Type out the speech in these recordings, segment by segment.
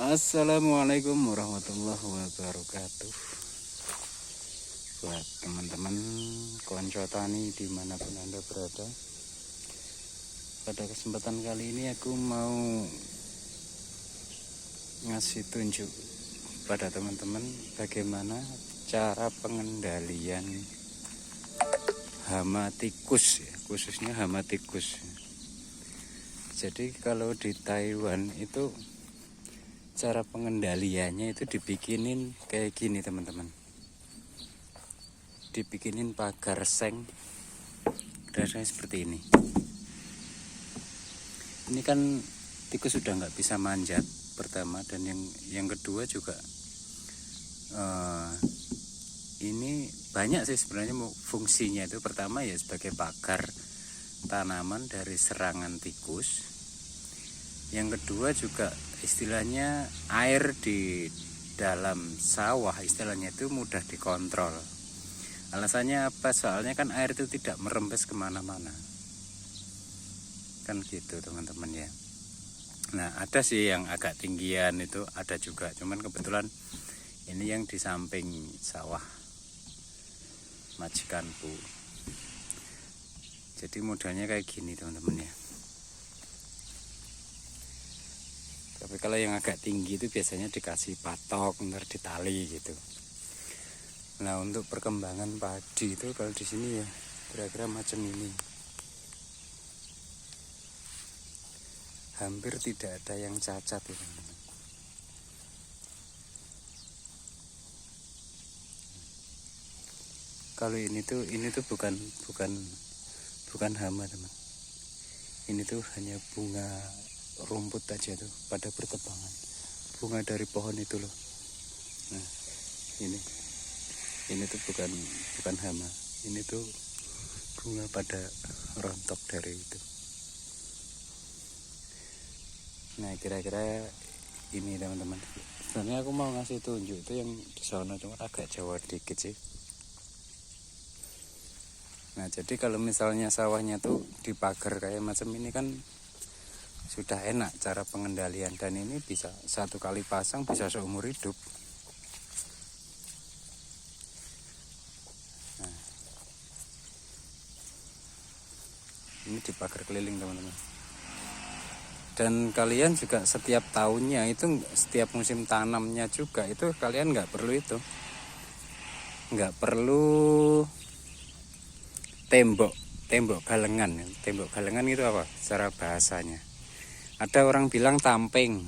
Assalamualaikum warahmatullahi wabarakatuh. Buat teman-teman konco tani dimanapun Anda berada, pada kesempatan kali ini aku mau ngasih tunjuk pada teman-teman bagaimana cara pengendalian hama tikus, khususnya hama tikus. Jadi kalau di Taiwan itu cara pengendaliannya itu dibikinin kayak gini teman-teman. Dibikinin pagar seng rasanya seperti ini. Ini kan tikus sudah nggak bisa manjat pertama, dan yang kedua juga ini banyak sih sebenarnya fungsinya. Itu pertama ya sebagai pagar tanaman dari serangan tikus. Yang kedua juga istilahnya air di dalam sawah istilahnya itu mudah dikontrol. Alasannya apa? Soalnya kan air itu tidak merembes kemana-mana, kan gitu teman-teman ya. Nah ada sih yang agak tinggian itu ada juga, cuman kebetulan ini yang di samping sawah majikanku. Jadi modelnya kayak gini teman-teman ya. Tapi kalau yang agak tinggi itu biasanya dikasih patok, ntar ditali gitu. Nah untuk perkembangan padi itu kalau di sini ya kira-kira macam ini. Hampir tidak ada yang cacat ya teman-teman. Kalau ini tuh bukan hama teman. Ini tuh hanya bunga rumput aja tuh pada bertebangan, bunga dari pohon itu loh. Nah ini tuh bukan hama, ini tuh bunga pada rontok dari itu. Nah kira-kira ini teman-teman. Sebenarnya aku mau ngasih tunjuk itu yang di sana, cuma agak jauh dikit sih. Nah jadi kalau misalnya sawahnya tuh dipagar kayak macam ini kan sudah enak cara pengendalian, dan ini bisa satu kali pasang bisa seumur hidup. Nah, ini dipagar keliling teman-teman. Dan kalian juga setiap tahunnya itu, setiap musim tanamnya juga itu kalian nggak perlu tembok galengan. Tembok galengan itu apa cara bahasanya? Ada orang bilang tamping,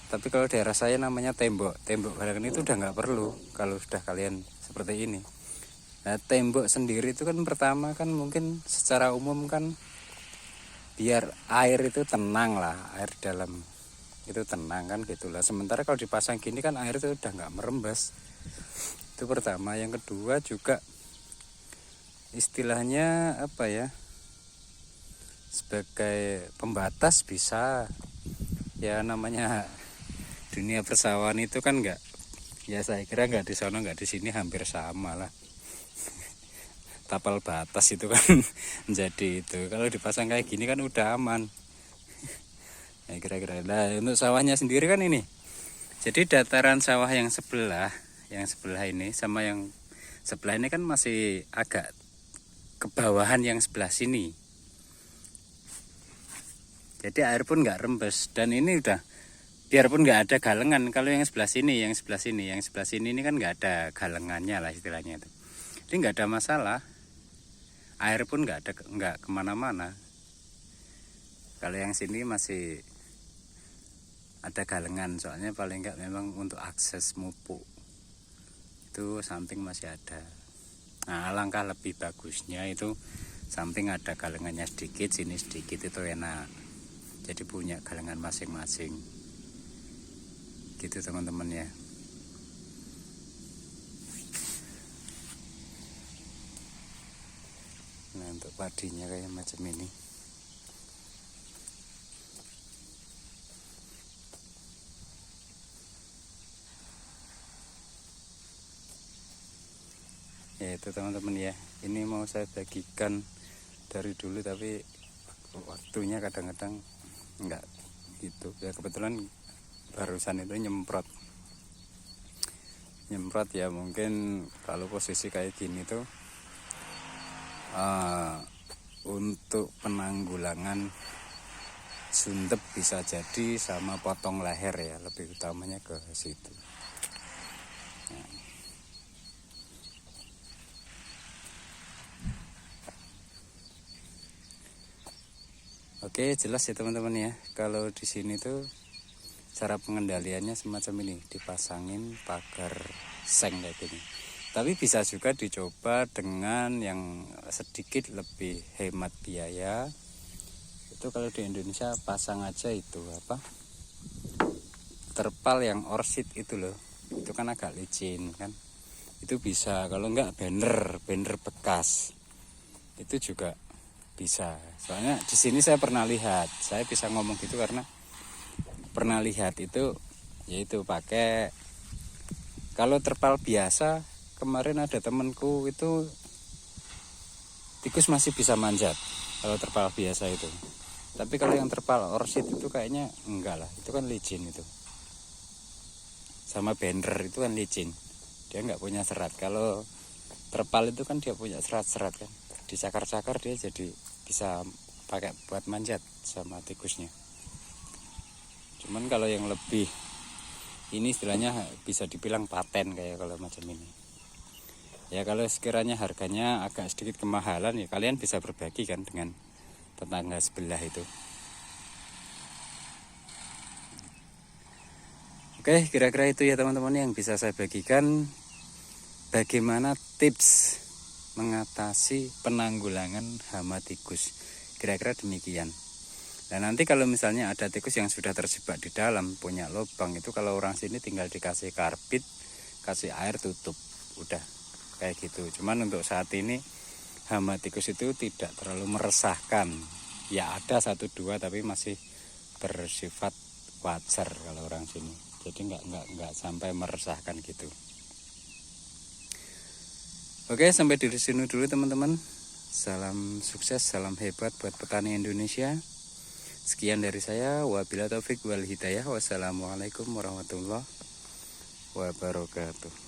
tapi kalau daerah saya namanya tembok galengan. Itu udah nggak perlu kalau sudah kalian seperti ini. Nah tembok sendiri itu kan pertama kan mungkin secara umum kan biar air itu tenang lah, air dalam itu tenang kan gitulah. Sementara kalau dipasang gini kan air itu udah nggak merembes. Itu pertama. Yang kedua juga istilahnya apa ya, sebagai pembatas bisa ya, namanya dunia persawahan itu kan enggak ya, saya kira enggak di sana enggak di sini hampir sama lah. Tapal batas itu kan menjadi itu. Kalau dipasang kayak gini kan udah aman. Ya kira-kira. Nah untuk sawahnya sendiri kan ini, jadi dataran sawah yang sebelah ini sama yang sebelah ini kan masih agak ke bawahan yang sebelah sini. Jadi air pun nggak rembes, dan ini udah biarpun nggak ada galengan. Kalau yang sebelah sini ini kan nggak ada galengannya lah istilahnya itu. Jadi nggak ada masalah. Air pun nggak kemana-mana. Kalau yang sini masih ada galengan, soalnya paling nggak memang untuk akses mupuk itu samping masih ada. Nah alangkah lebih bagusnya itu samping ada galengannya sedikit, sini sedikit, itu enak. Jadi punya galengan masing-masing gitu teman-teman ya. Nah untuk padinya kayak macam ini. Ya itu teman-teman ya, ini mau saya bagikan dari dulu tapi waktunya kadang-kadang enggak gitu ya. Kebetulan barusan itu nyemprot ya, mungkin kalau posisi kayak gini tuh untuk penanggulangan sundep bisa jadi sama potong leher ya, lebih utamanya ke situ. Oke, jelas ya teman-teman ya. Kalau di sini tuh cara pengendaliannya semacam ini, dipasangin pagar seng kayak gini. Tapi bisa juga dicoba dengan yang sedikit lebih hemat biaya. Itu kalau di Indonesia pasang aja itu apa? Terpal yang orsit itu loh. Itu kan agak licin kan. Itu bisa, kalau enggak banner bekas. Itu juga bisa. Soalnya di sini saya pernah lihat. Saya bisa ngomong gitu karena pernah lihat itu, yaitu pakai, kalau terpal biasa kemarin ada temenku itu tikus masih bisa manjat kalau terpal biasa itu. Tapi kalau yang terpal orsit itu kayaknya enggak lah, itu kan licin itu. Sama banner itu kan licin, dia enggak punya serat. Kalau terpal itu kan dia punya serat-serat kan, dicakar-cakar dia jadi bisa pakai buat manjat sama tikusnya. Cuman kalau yang lebih ini istilahnya bisa dibilang paten kayak kalau macam ini. Ya kalau sekiranya harganya agak sedikit kemahalan ya kalian bisa berbagi kan dengan tetangga sebelah itu. Oke, kira-kira itu ya teman-teman yang bisa saya bagikan, bagaimana tips mengatasi penanggulangan hama tikus. Kira-kira demikian. Dan nanti kalau misalnya ada tikus yang sudah terjebak di dalam, punya lubang, itu kalau orang sini tinggal dikasih karbit, kasih air, tutup, udah kayak gitu. Cuman untuk saat ini hama tikus itu tidak terlalu meresahkan. Ya ada 1-2 tapi masih bersifat wajar kalau orang sini. Jadi nggak sampai meresahkan gitu. Oke, sampai di sini dulu teman-teman. Salam sukses, salam hebat buat petani Indonesia. Sekian dari saya, wabillahi taufik wal hidayah. Wassalamualaikum warahmatullahi wabarakatuh.